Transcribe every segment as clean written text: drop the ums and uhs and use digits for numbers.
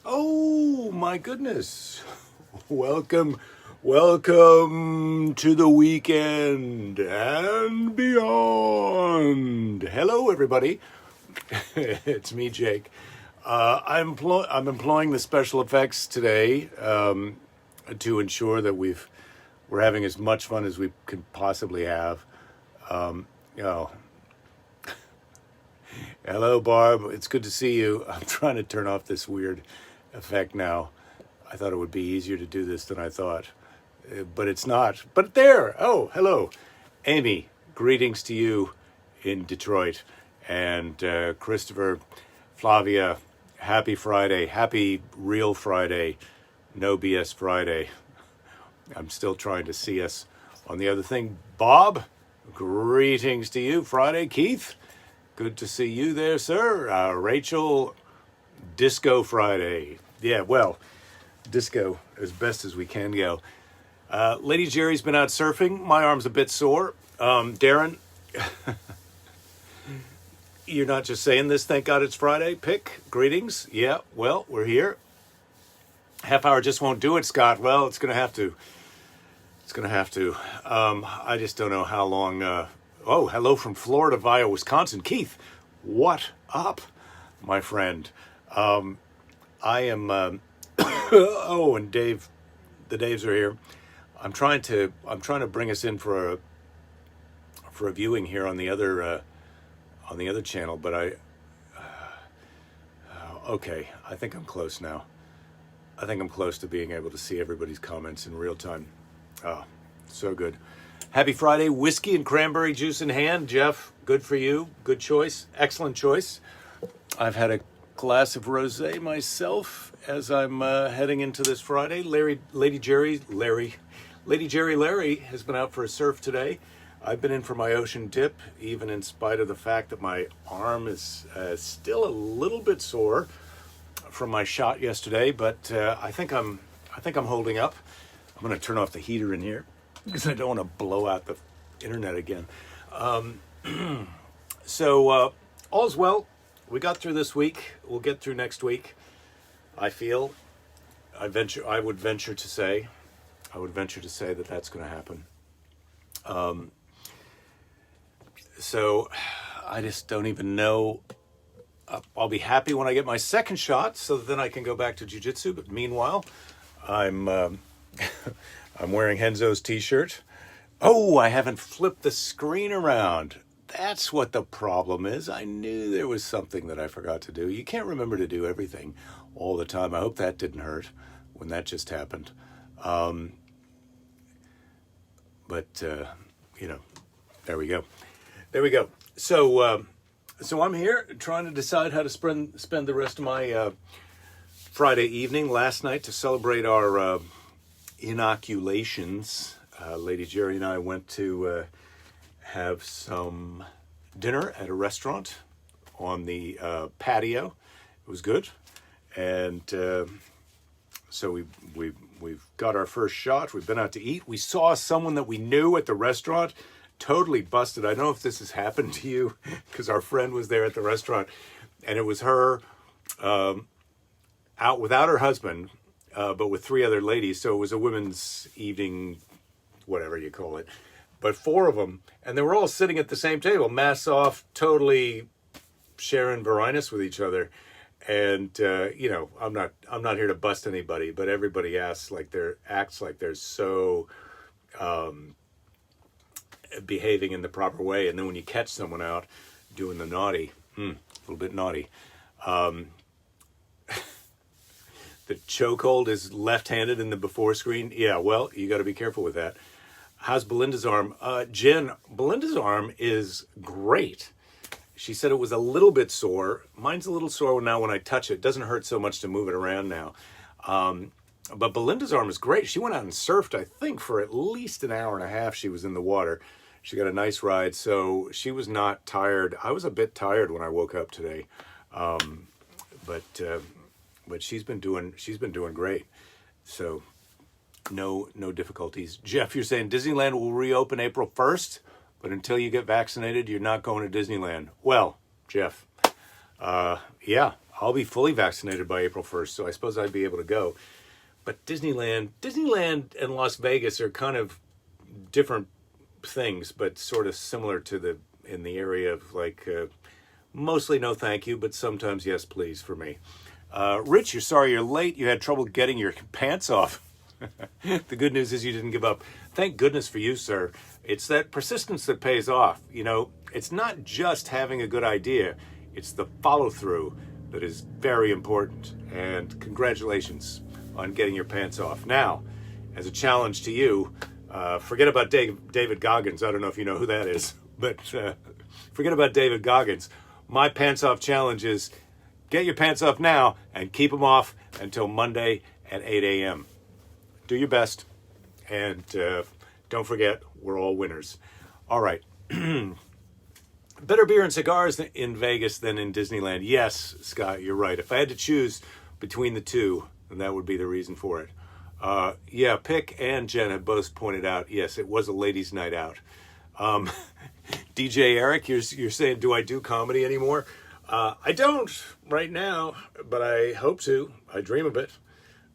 Oh my goodness. Welcome, welcome to the weekend and beyond. Hello, everybody. It's me, Jake. I'm employing the special effects today to ensure that we're having as much fun as we could possibly have. Oh, hello, Barb. It's good to see you. I'm trying to turn off this weird effect now. I thought it would be easier to do this than I thought, but it's not. But there. Oh, hello, Amy. Greetings to you in Detroit, and Christopher, Flavia. Happy Friday. Happy real Friday. No BS Friday. I'm still trying to see us on the other thing. Bob, greetings to you. Friday. Keith, good to see you there, sir. Rachel, Disco Friday. Yeah, well, disco as best as we can go. Lady Jerry's been out surfing. My arm's a bit sore. Darren, you're not just saying this. Thank God it's Friday. Pick, greetings. Yeah, well, we're here. Half hour just won't do it, Scott. Well, it's going to have to. It's going to have to. I just don't know how long. Oh, hello from Florida via Wisconsin. Keith, what up, my friend? I am. Oh, and Dave, the Daves are here. I'm trying to bring us in for a viewing here on the other channel, but okay. I think I'm close now. I think I'm close to being able to see everybody's comments in real time. Oh, so good. Happy Friday. Whiskey and cranberry juice in hand. Jeff, good for you. Good choice. Excellent choice. I've had a glass of rosé myself as I'm heading into this Friday. Lady Jerry Larry has been out for a surf today. I've been in for my ocean dip, even in spite of the fact that my arm is still a little bit sore from my shot yesterday, but I think I'm holding up. I'm going to turn off the heater in here because I don't want to blow out the internet again. So all's well. We got through this week. We'll get through next week. I feel. I would venture to say that that's going to happen. So I just don't even know. I'll be happy when I get my second shot, so that then I can go back to jiu-jitsu. But meanwhile, I'm I'm wearing Henzo's t-shirt. Oh, I haven't flipped the screen around. That's what the problem is. I knew there was something that I forgot to do. You can't remember to do everything all the time. I hope that didn't hurt when that just happened. But there we go. There we go. So I'm here trying to decide how to spend the rest of my Friday evening. Last night, to celebrate our inoculations, Lady Jerry and I went to have some dinner at a restaurant on the patio. It was good, and so we've got our first shot. We've been out to eat. We saw someone that we knew at the restaurant. Totally busted. I don't know if this has happened to you, because our friend was there at the restaurant, and it was her out without her husband, but with three other ladies. So it was a women's evening, whatever you call it. But four of them, and they were all sitting at the same table, masks off, totally sharing Varinus with each other. And I'm not here to bust anybody, but everybody acts like they're so behaving in the proper way. And then when you catch someone out doing the naughty, a little bit naughty, the chokehold is left-handed in the before screen. Yeah, well, you got to be careful with that. How's Belinda's arm? Jen, Belinda's arm is great. She said it was a little bit sore. Mine's a little sore now when I touch it. It doesn't hurt so much to move it around now. But Belinda's arm is great. She went out and surfed, I think, for at least an hour and a half. She was in the water. She got a nice ride, so she was not tired. I was a bit tired when I woke up today, but she's been doing great. So no difficulties. Jeff, you're saying Disneyland will reopen April 1st, but until you get vaccinated, you're not going to Disneyland. Well, Jeff, yeah, I'll be fully vaccinated by April 1st, so I suppose I'd be able to go. But Disneyland and Las Vegas are kind of different things, but sort of similar to in the area of like, mostly no thank you, but sometimes yes please for me. Rich, you're sorry you're late. You had trouble getting your pants off. The good news is you didn't give up. Thank goodness for you, sir. It's that persistence that pays off. You know, it's not just having a good idea. It's the follow through that is very important. And congratulations on getting your pants off. Now, as a challenge to you, forget about David Goggins. I don't know if you know who that is, but forget about David Goggins. My pants off challenge is get your pants off now and keep them off until Monday at 8 a.m. Do your best, and don't forget, we're all winners. All right. Better beer and cigars in Vegas than in Disneyland. Yes, Scott, you're right. If I had to choose between the two, then that would be the reason for it. Yeah, Pick and Jen have both pointed out, yes, it was a ladies' night out. DJ Eric, you're saying, do I do comedy anymore? I don't right now, but I hope to. I dream of it.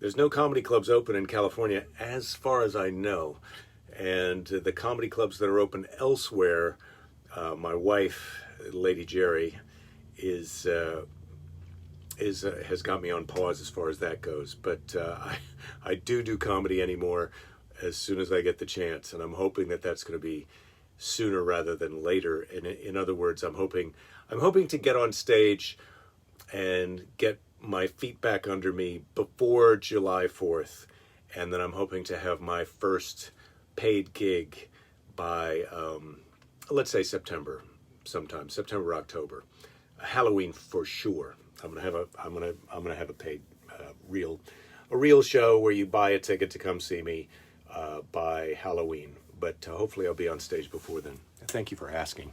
There's no comedy clubs open in California, as far as I know. And the comedy clubs that are open elsewhere, my wife, Lady Jerry, has got me on pause as far as that goes. But I do comedy anymore as soon as I get the chance, and I'm hoping that that's going to be sooner rather than later. And in other words, I'm hoping to get on stage and get my feet back under me before July 4th, and then I'm hoping to have my first paid gig by let's say September, sometime September, October, Halloween for sure. I'm gonna have a paid real show where you buy a ticket to come see me by Halloween, but hopefully I'll be on stage before then. Thank you for asking.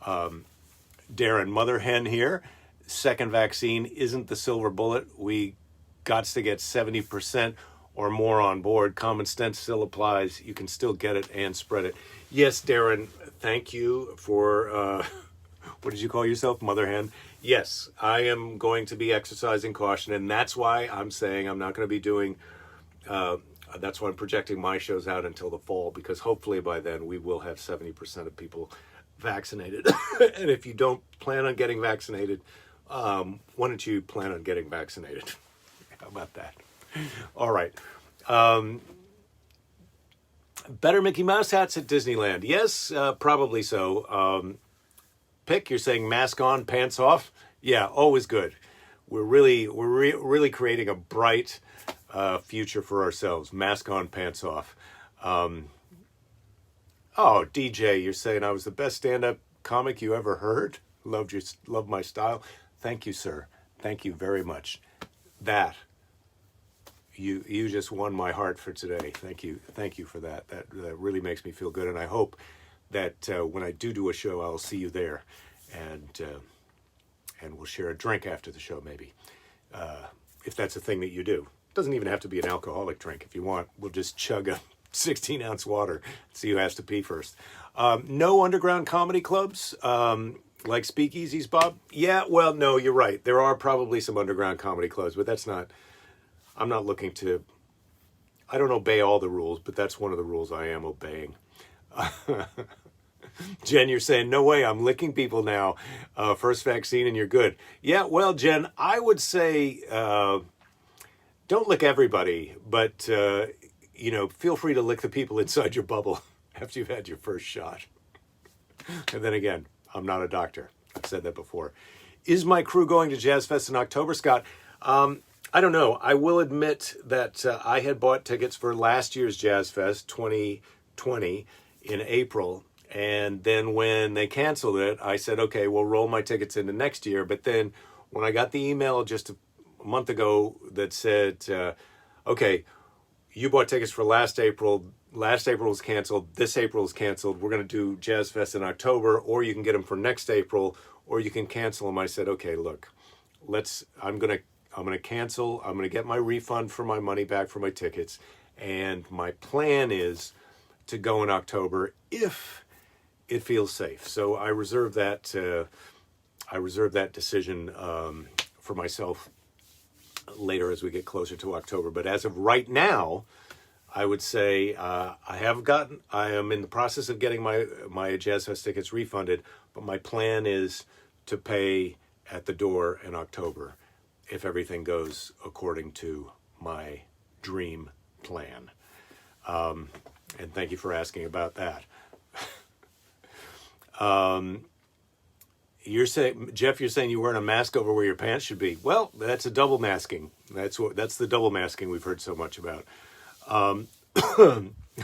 Darren, Mother Hen here. Second vaccine isn't the silver bullet. We got to get 70% or more on board. Common sense still applies. You can still get it and spread it. Yes, Darren, thank you for, what did you call yourself? Mother Hen? Yes, I am going to be exercising caution, and that's why I'm saying I'm not going to be doing, that's why I'm projecting my shows out until the fall, because hopefully by then we will have 70% of people vaccinated. And if you don't plan on getting vaccinated, why don't you plan on getting vaccinated? How about that? All right. Better Mickey Mouse hats at Disneyland. Yes, probably so. Pick, you're saying mask on, pants off. Yeah, always good. We're really creating a bright future for ourselves. Mask on, pants off. Oh, DJ, you're saying I was the best stand-up comic you ever heard. Loved my style. Thank you, sir. Thank you very much. That you just won my heart for today. Thank you for that. That really makes me feel good, and I hope that when I do a show, I'll see you there, and we'll share a drink after the show, maybe, if that's a thing that you do. It doesn't even have to be an alcoholic drink. If you want, we'll just chug a 16-ounce water. See who has to pee first. No underground comedy clubs. Like speakeasies, Bob? Yeah, well, no, you're right. There are probably some underground comedy clubs, but I'm not looking to, I don't obey all the rules, but that's one of the rules I am obeying. Jen, you're saying, no way, I'm licking people now. First vaccine and you're good. Yeah, well, Jen, I would say, don't lick everybody, but, feel free to lick the people inside your bubble after you've had your first shot. And then again, I'm not a doctor. I've said that before. Is my crew going to Jazz Fest in October, Scott? I don't know. I will admit that I had bought tickets for last year's Jazz Fest 2020 in April. And then when they canceled it, I said, okay, we'll roll my tickets into next year. But then when I got the email just a month ago that said, okay, you bought tickets for last April was canceled, this April is canceled, we're going to do Jazz Fest in October, or you can get them for next April, or you can cancel them. I said, okay, look, I'm going to cancel, I'm going to get my refund for my money back for my tickets, and my plan is to go in October if it feels safe. So I reserve that decision for for myself later as we get closer to October. But as of right now, I would say I am in the process of getting my Jazz Fest tickets refunded, but my plan is to pay at the door in October if everything goes according to my dream plan. And thank you for asking about that. You're saying, Jeff, you're saying you're wearing a mask over where your pants should be. Well, that's a double masking. That's the double masking we've heard so much about.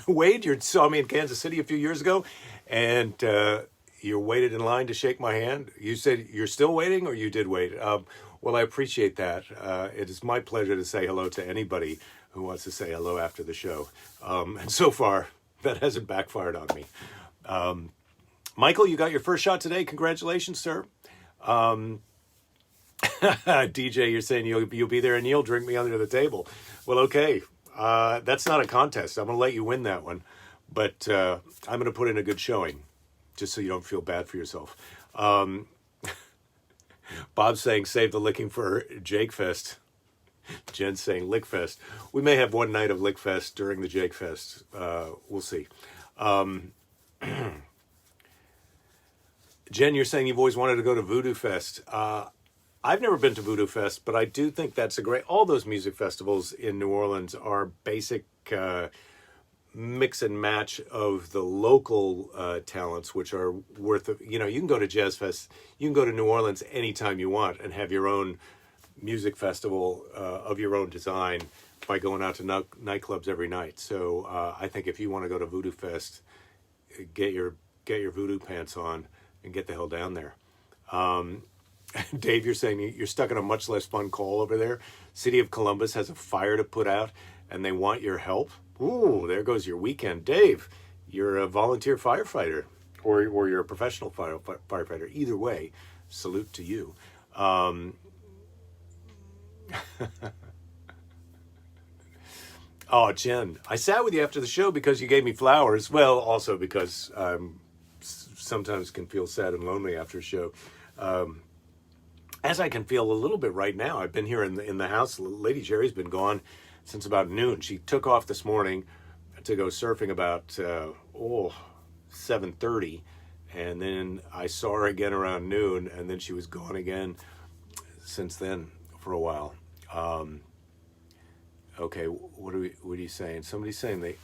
Wade, you saw me in Kansas City a few years ago, and you waited in line to shake my hand. You said you're still waiting, or you did wait. Well, I appreciate that. It is my pleasure to say hello to anybody who wants to say hello after the show. And so far, that hasn't backfired on me. Michael, you got your first shot today. Congratulations, sir. DJ, you're saying you'll be there and you'll drink me under the table. Well, okay. That's not a contest. I'm going to let you win that one. But I'm going to put in a good showing, just so you don't feel bad for yourself. Bob's saying save the licking for Jake Fest. Jen's saying Lick Fest. We may have one night of Lick Fest during the Jake Fest. We'll see. Jen, you're saying you've always wanted to go to Voodoo Fest. I've never been to Voodoo Fest, but I do think that's all those music festivals in New Orleans are basic mix and match of the local talents, which are worth of, you can go to Jazz Fest, you can go to New Orleans anytime you want and have your own music festival of your own design by going out to nightclubs every night. So I think if you want to go to Voodoo Fest, get your voodoo pants on and get the hell down there. Dave, you're saying you're stuck in a much less fun call over there. City of Columbus has a fire to put out and they want your help. Ooh, there goes your weekend. Dave, you're a volunteer firefighter or you're a professional firefighter. Either way, salute to you. Oh, Jen, I sat with you after the show because you gave me flowers. Well, also because sometimes can feel sad and lonely after a show. As I can feel a little bit right now. I've been here in the house. Lady Jerry's been gone since about noon. She took off this morning to go surfing about 7:30, and then I saw her again around noon, and then she was gone again since then for a while. Okay, what are you saying? Somebody's saying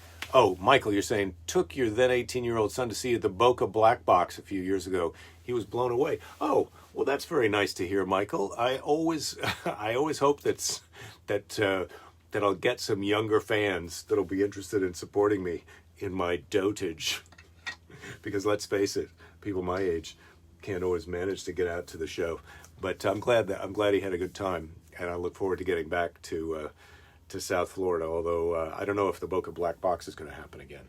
Michael, you're saying took your then 18-year-old son to see the Boca Black Box a few years ago. He was blown away. Oh, well, that's very nice to hear, Michael. I always hope that I'll get some younger fans that'll be interested in supporting me in my dotage. Because let's face it, people my age can't always manage to get out to the show. But I'm glad he had a good time, and I look forward to getting back to South Florida. Although I don't know if the Boca Black Box is going to happen again.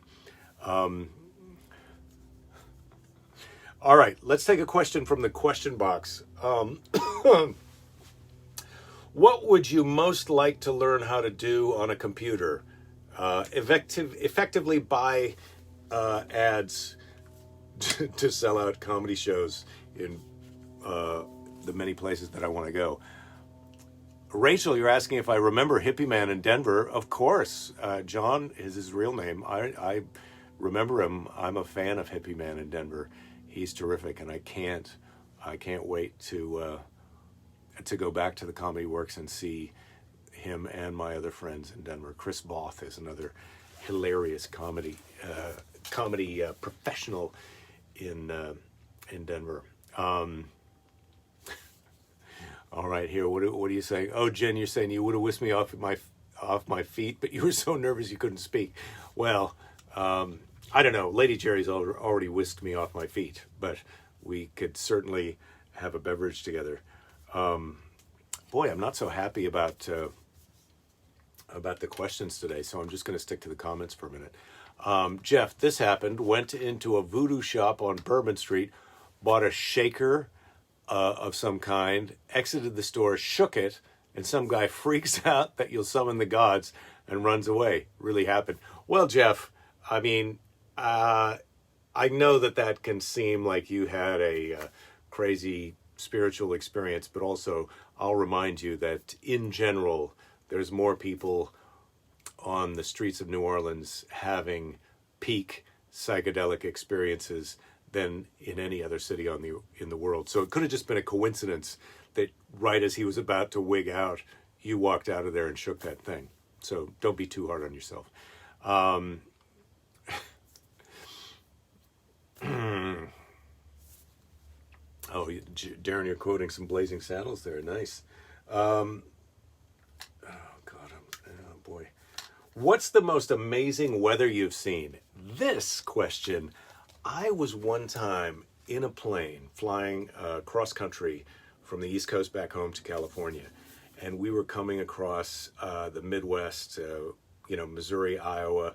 All right, let's take a question from the question box. What would you most like to learn how to do on a computer? Effectively buy ads to sell out comedy shows in the many places that I want to go. Rachel, you're asking if I remember Hippie Man in Denver. Of course. John is his real name. I remember him. I'm a fan of Hippie Man in Denver. He's terrific, and I can't wait to go back to the Comedy Works and see him and my other friends in Denver. Chris Both is another hilarious comedy professional in Denver. All right, here. What are you saying? Oh, Jen, you're saying you would have whisked me off my feet, but you were so nervous you couldn't speak. Well, I don't know. Lady Jerry's already whisked me off my feet, but we could certainly have a beverage together. Boy, I'm not so happy about the questions today, so I'm just going to stick to the comments for a minute. Jeff, this happened. Went into a voodoo shop on Bourbon Street, bought a shaker of some kind, exited the store, shook it, and some guy freaks out that you'll summon the gods and runs away. Really happened. Well, Jeff, I mean, I know that can seem like you had a crazy spiritual experience, but also I'll remind you that in general, there's more people on the streets of New Orleans having peak psychedelic experiences than in any other city in the world. So it could have just been a coincidence that right as he was about to wig out, you walked out of there and shook that thing. So don't be too hard on yourself. Oh, Darren, you're quoting some Blazing Saddles there. Nice. Oh, God. Oh, boy. What's the most amazing weather you've seen? This question, I was one time in a plane flying cross country from the East Coast back home to California. And we were coming across the Midwest, Missouri, Iowa,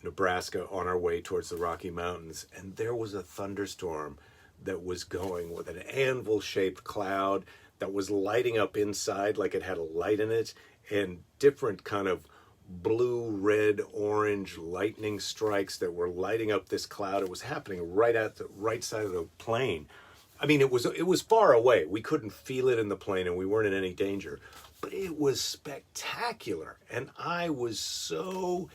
Nebraska, on our way towards the Rocky Mountains. And there was a thunderstorm that was going with an anvil-shaped cloud that was lighting up inside like it had a light in it, and different kind of blue, red, orange lightning strikes that were lighting up this cloud. It was happening right at the right side of the plane. I mean, it was far away. We couldn't feel it in the plane, and we weren't in any danger. But it was spectacular, and I was so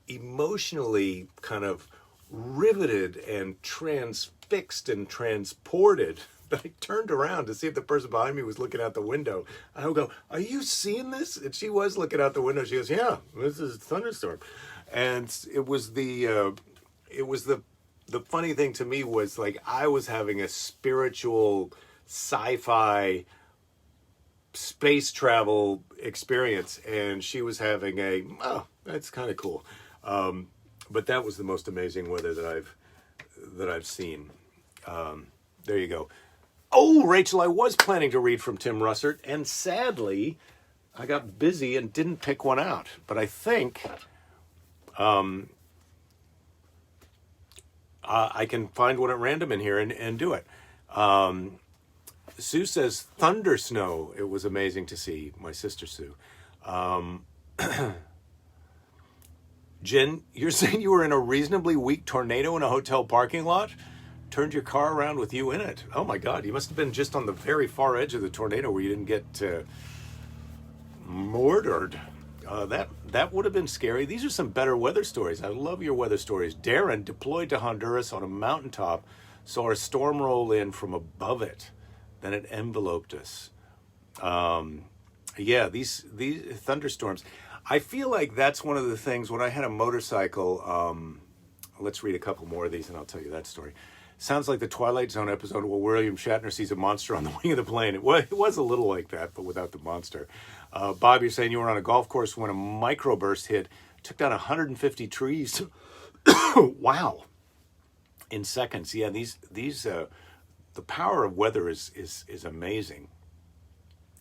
emotionally kind of riveted and transfixed and transported that I turned around to see if the person behind me was looking out the window. I would go, "Are you seeing this?" And she was looking out the window. She goes, "Yeah, this is a thunderstorm." And it was the funny thing to me was like I was having a spiritual sci-fi space travel experience, and she was having that's kind of cool. But that was the most amazing weather that I've seen. There you go. Oh, Rachel, I was planning to read from Tim Russert, and sadly, I got busy and didn't pick one out. But I think I can find one at random in here and do it. Sue says, thunder snow. It was amazing to see. My sister Sue. Jen, you're saying you were in a reasonably weak tornado in a hotel parking lot? Turned your car around with you in it. Oh my God, you must have been just on the very far edge of the tornado where you didn't get murdered. That would have been scary. These are some better weather stories. I love your weather stories. Darren, deployed to Honduras on a mountaintop, saw a storm roll in from above it. Then it enveloped us. Yeah, these thunderstorms. I feel like that's one of the things when I had a motorcycle. Let's read a couple more of these and I'll tell you that story. Sounds like the Twilight Zone episode where William Shatner sees a monster on the wing of the plane. It was a little like that, but without the monster. Bob, you're saying you were on a golf course when a microburst hit, took down 150 trees. Wow. In seconds. Yeah, these the power of weather is amazing.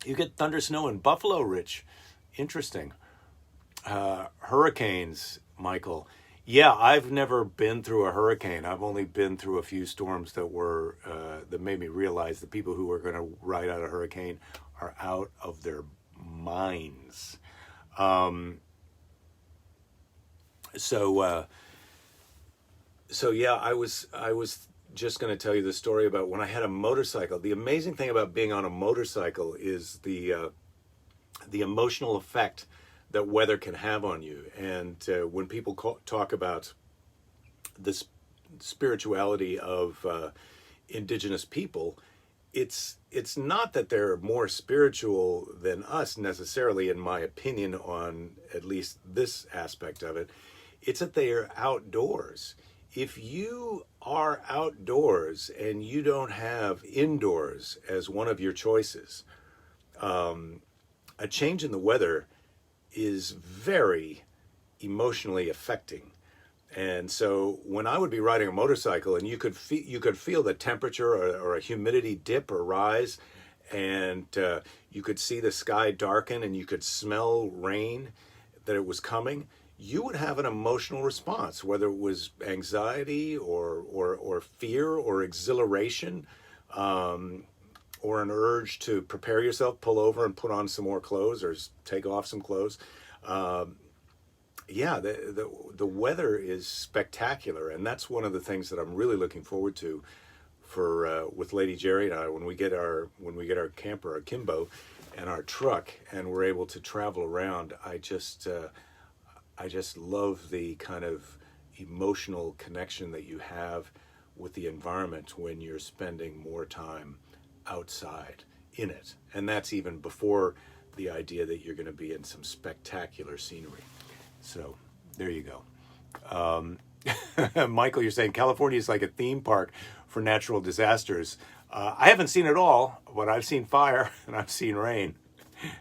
You get thunder snow in Buffalo, Rich. Interesting. Hurricanes, Michael. Yeah, I've never been through a hurricane. I've only been through a few storms that made me realize the people who are going to ride out a hurricane are out of their minds. So yeah, I was just going to tell you the story about when I had a motorcycle. The amazing thing about being on a motorcycle is the emotional effect that weather can have on you. And when people talk about the spirituality of indigenous people, it's not that they're more spiritual than us necessarily, in my opinion, on at least this aspect of it. It's that they are outdoors. If you are outdoors and you don't have indoors as one of your choices, a change in the weather is very emotionally affecting. And so when I would be riding a motorcycle and you could feel the temperature or a humidity dip or rise, and you could see the sky darken and you could smell rain, that it was coming, you would have an emotional response, whether it was anxiety or fear or exhilaration, or an urge to prepare yourself, pull over and put on some more clothes or take off some clothes. Yeah, the weather is spectacular, and that's one of the things that I'm really looking forward to for with Lady Jerry and I when we get our camper, our Kimbo, and our truck, and we're able to travel around, I just love the kind of emotional connection that you have with the environment when you're spending more time outside in it. And that's even before the idea that you're going to be in some spectacular scenery. So there you go. Michael, you're saying California is like a theme park for natural disasters. I haven't seen it all, but I've seen fire, and I've seen rain,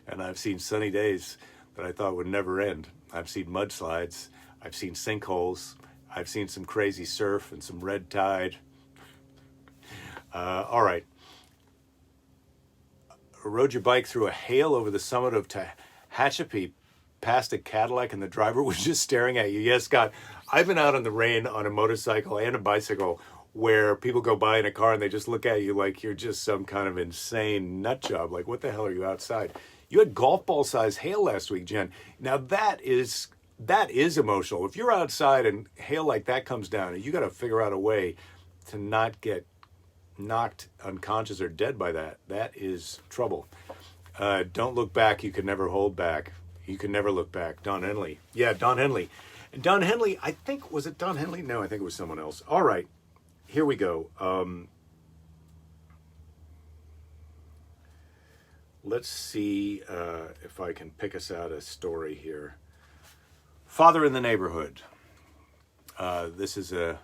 and I've seen sunny days that I thought would never end. I've seen mudslides, I've seen sinkholes, I've seen some crazy surf and some red tide. All right. Rode your bike through a hail over the summit of Tehachapi, past a Cadillac, and the driver was just staring at you. Yes, Scott, I've been out in the rain on a motorcycle and a bicycle where people go by in a car and they just look at you like you're just some kind of insane nut job. Like, what the hell are you outside? You had golf ball size hail last week, Jen. Now that is emotional. If you're outside and hail like that comes down, you got to figure out a way to not get knocked unconscious or dead by that. That is trouble. Don't look back. You can never hold back. You can never look back. Don Henley. Yeah, Don Henley. And Don Henley, I think, was it Don Henley? No, I think it was someone else. All right, here we go. Let's see if I can pick us out a story here. Father in the Neighborhood. This is a...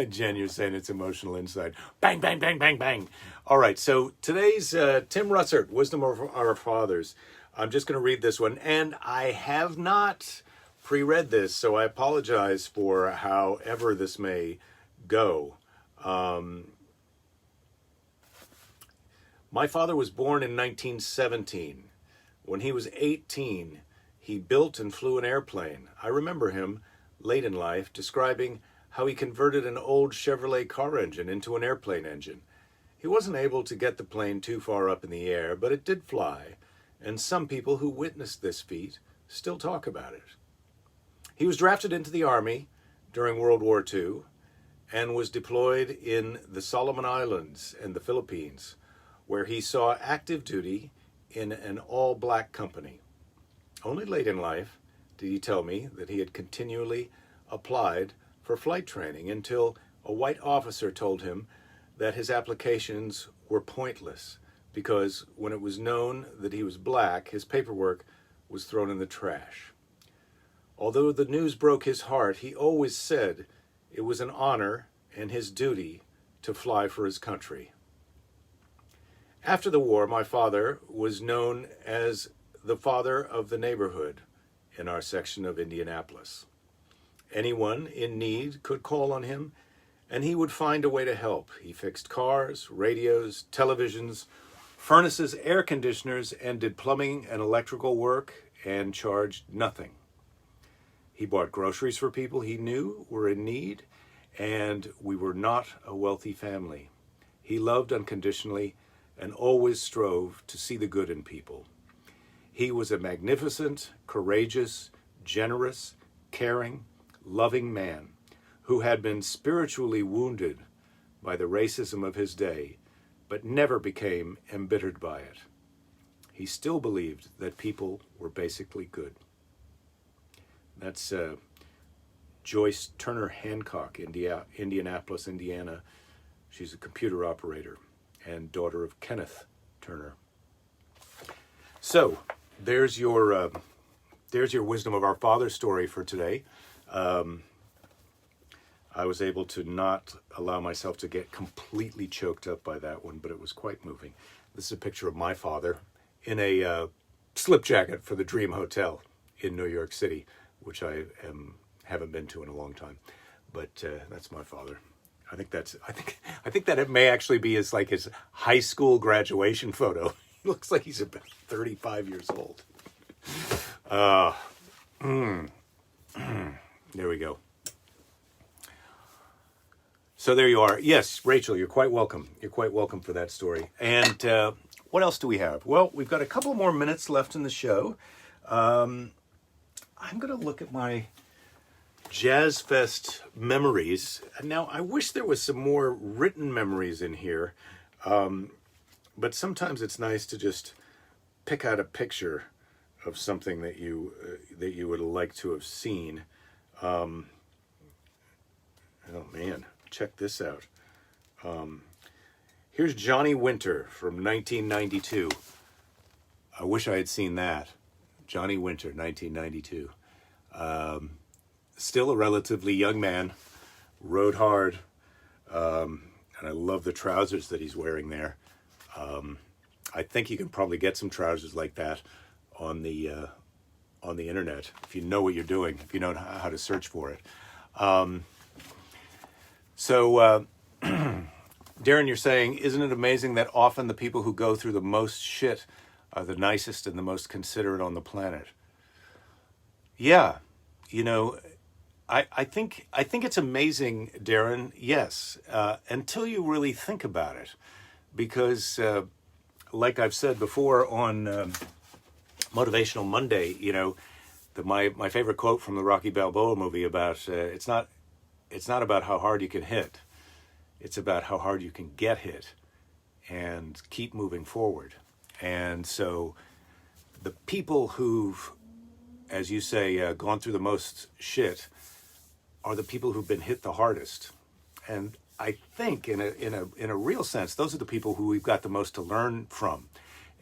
Jen, you're saying it's emotional inside. Bang, bang, bang, bang, bang. All right, so today's Tim Russert, Wisdom of Our Fathers. I'm just going to read this one, and I have not pre-read this, so I apologize for however this may go. My father was born in 1917. When he was 18, he built and flew an airplane. I remember him, late in life, describing how he converted an old Chevrolet car engine into an airplane engine. He wasn't able to get the plane too far up in the air, but it did fly, and some people who witnessed this feat still talk about it. He was drafted into the Army during World War II and was deployed in the Solomon Islands and the Philippines, where he saw active duty in an all-black company. Only late in life did he tell me that he had continually applied for flight training until a white officer told him that his applications were pointless because when it was known that he was black, his paperwork was thrown in the trash. Although the news broke his heart, he always said it was an honor and his duty to fly for his country. After the war, my father was known as the father of the neighborhood in our section of Indianapolis. Anyone in need could call on him, and he would find a way to help. He fixed cars, radios, televisions, furnaces, air conditioners, and did plumbing and electrical work and charged nothing. He bought groceries for people he knew were in need, and we were not a wealthy family. He loved unconditionally and always strove to see the good in people. He was a magnificent, courageous, generous, caring, loving man who had been spiritually wounded by the racism of his day, but never became embittered by it. He still believed that people were basically good. That's Joyce Turner Hancock, Indianapolis, Indiana. She's a computer operator and daughter of Kenneth Turner. So there's your Wisdom of Our Father story for today. I was able to not allow myself to get completely choked up by that one, but it was quite moving. This is a picture of my father in a slip jacket for the Dream Hotel in New York City, which I haven't been to in a long time. But that's my father. I think that it may actually be his high school graduation photo. He looks like he's about 35 years old. There we go. So there you are. Yes, Rachel, you're quite welcome. You're quite welcome for that story. And what else do we have? Well, we've got a couple more minutes left in the show. I'm going to look at my Jazz Fest memories. Now, I wish there was some more written memories in here. But sometimes it's nice to just pick out a picture of something that you would like to have seen. Oh man, check this out. Here's Johnny Winter from 1992. I wish I had seen that. Johnny Winter, 1992. Still a relatively young man, rode hard, and I love the trousers that he's wearing there. I think you can probably get some trousers like that on the internet if you know what you're doing, if you know how to search for it. So Darren, you're saying, isn't it amazing that often the people who go through the most shit are the nicest and the most considerate on the planet? Yeah, you know, I think it's amazing, Darren. Yes, until you really think about it, because like I've said before on Motivational Monday, you know, my favorite quote from the Rocky Balboa movie about it's not about how hard you can hit, it's about how hard you can get hit and keep moving forward. And so the people who've, as you say, gone through the most shit are the people who've been hit the hardest. And I think in a real sense, those are the people who we've got the most to learn from.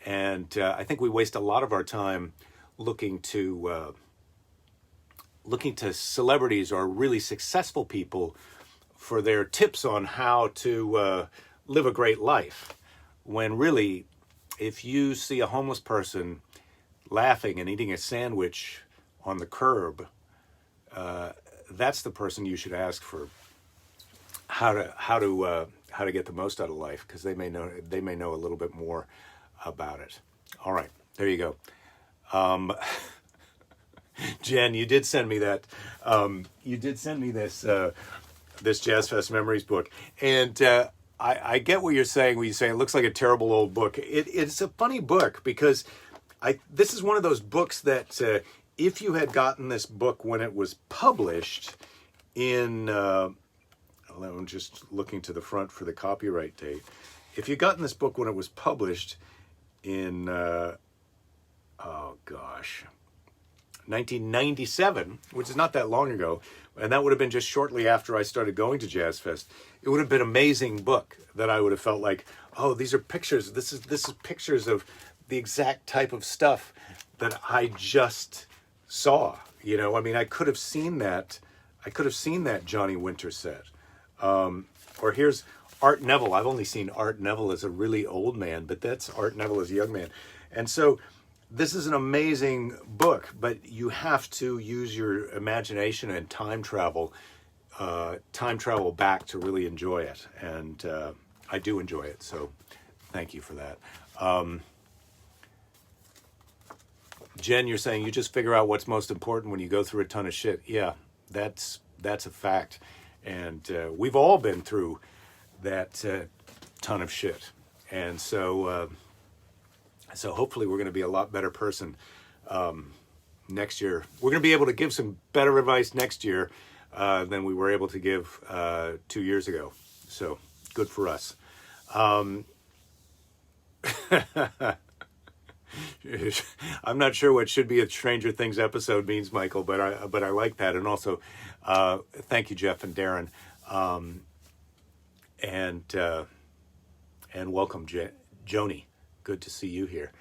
And I think we waste a lot of our time looking to celebrities or really successful people for their tips on how to live a great life. When really, if you see a homeless person laughing and eating a sandwich on the curb, that's the person you should ask for how to get the most out of life, because they may know a little bit more about it. All right, there you go. Jen, you did send me that. You did send me this this Jazz Fest Memories book, and I get what you're saying when you say it looks like a terrible old book. It's a funny book because this is one of those books that if you had gotten this book when it was published in, I'm just looking to the front for the copyright date. If you'd gotten this book when it was published in, 1997, which is not that long ago, and that would have been just shortly after I started going to Jazz Fest, it would have been an amazing book that I would have felt like, oh, these are pictures. This is pictures of the exact type of stuff that I just saw. You know, I mean, I could have seen that Johnny Winter set. Or here's Art Neville. I've only seen Art Neville as a really old man, but that's Art Neville as a young man. And so this is an amazing book, but you have to use your imagination and time travel back to really enjoy it. And I do enjoy it, so thank you for that. Jen, you're saying you just figure out what's most important when you go through a ton of shit. Yeah, that's a fact. And we've all been through that ton of shit. And so hopefully we're going to be a lot better person next year. We're going to be able to give some better advice next year than we were able to give 2 years ago. So good for us. I'm not sure what should be a Stranger Things episode means, Michael, but I like that. And also, thank you, Jeff and Darren, and welcome, Joni. Good to see you here.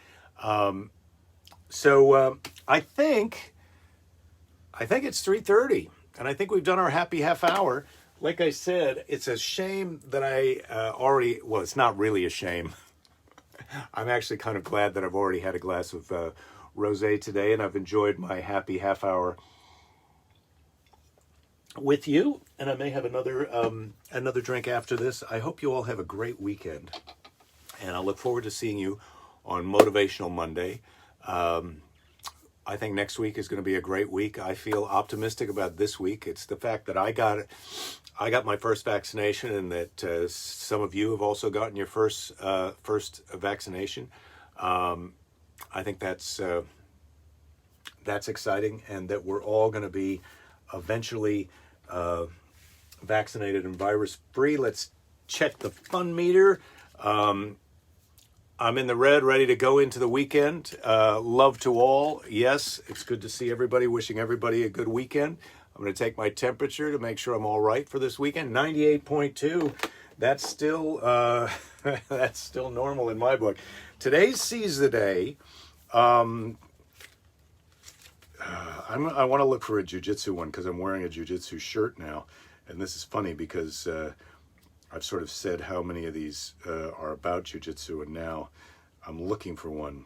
So I think it's 3:30, and I think we've done our happy half hour. Like I said, it's a shame that well, it's not really a shame. I'm actually kind of glad that I've already had a glass of rosé today, and I've enjoyed my happy half hour with you. And I may have another drink after this. I hope you all have a great weekend, and I look forward to seeing you on Motivational Monday. I think next week is going to be a great week. I feel optimistic about this week. It's the fact that I got my first vaccination, and that some of you have also gotten your first vaccination. I think that's exciting, and that we're all going to be eventually vaccinated and virus free. Let's check the fun meter. I'm in the red, ready to go into the weekend. Love to all. Yes, it's good to see everybody. Wishing everybody a good weekend. I'm going to take my temperature to make sure I'm all right for this weekend. 98.2. That's still that's still normal in my book. Today's Seize the Day. I want to look for a jiu-jitsu one because I'm wearing a jiu-jitsu shirt now. And this is funny because I've sort of said how many of these are about jiu-jitsu, and now I'm looking for one.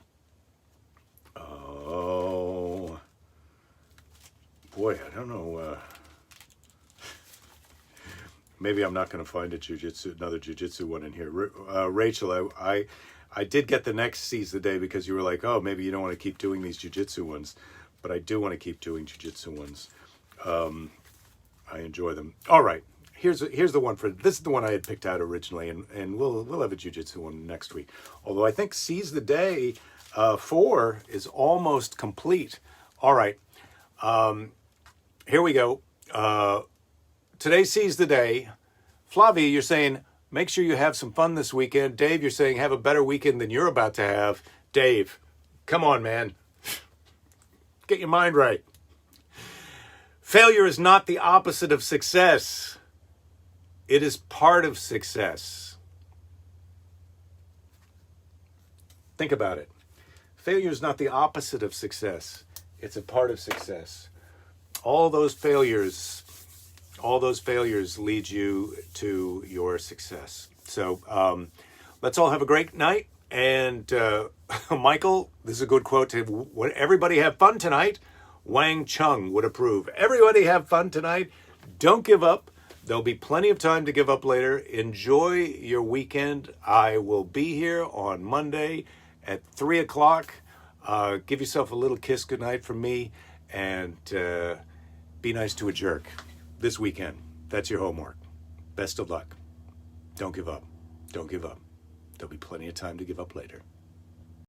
Oh, boy, I don't know. Maybe I'm not going to find another jiu-jitsu one in here. Rachel, I did get the next Seize the Day because you were like, oh, maybe you don't want to keep doing these jiu-jitsu ones, but I do want to keep doing jiu-jitsu ones. I enjoy them. All right. Here's the one this is the one I had picked out originally, and we'll have a jiu-jitsu one next week. Although I think Seize the Day 4 is almost complete. All right, here we go. Today's Seize the Day. Flavia, you're saying make sure you have some fun this weekend. Dave, you're saying have a better weekend than you're about to have. Dave, come on, man, get your mind right. Failure is not the opposite of success. It is part of success. Think about it. Failure is not the opposite of success. It's a part of success. All those failures lead you to your success. So let's all have a great night. And Michael, this is a good quote. Everybody have fun tonight. Wang Chung would approve. Everybody have fun tonight. Don't give up. There'll be plenty of time to give up later. Enjoy your weekend. I will be here on Monday at 3 o'clock. Give yourself a little kiss goodnight from me, and be nice to a jerk this weekend. That's your homework. Best of luck. Don't give up. Don't give up. There'll be plenty of time to give up later.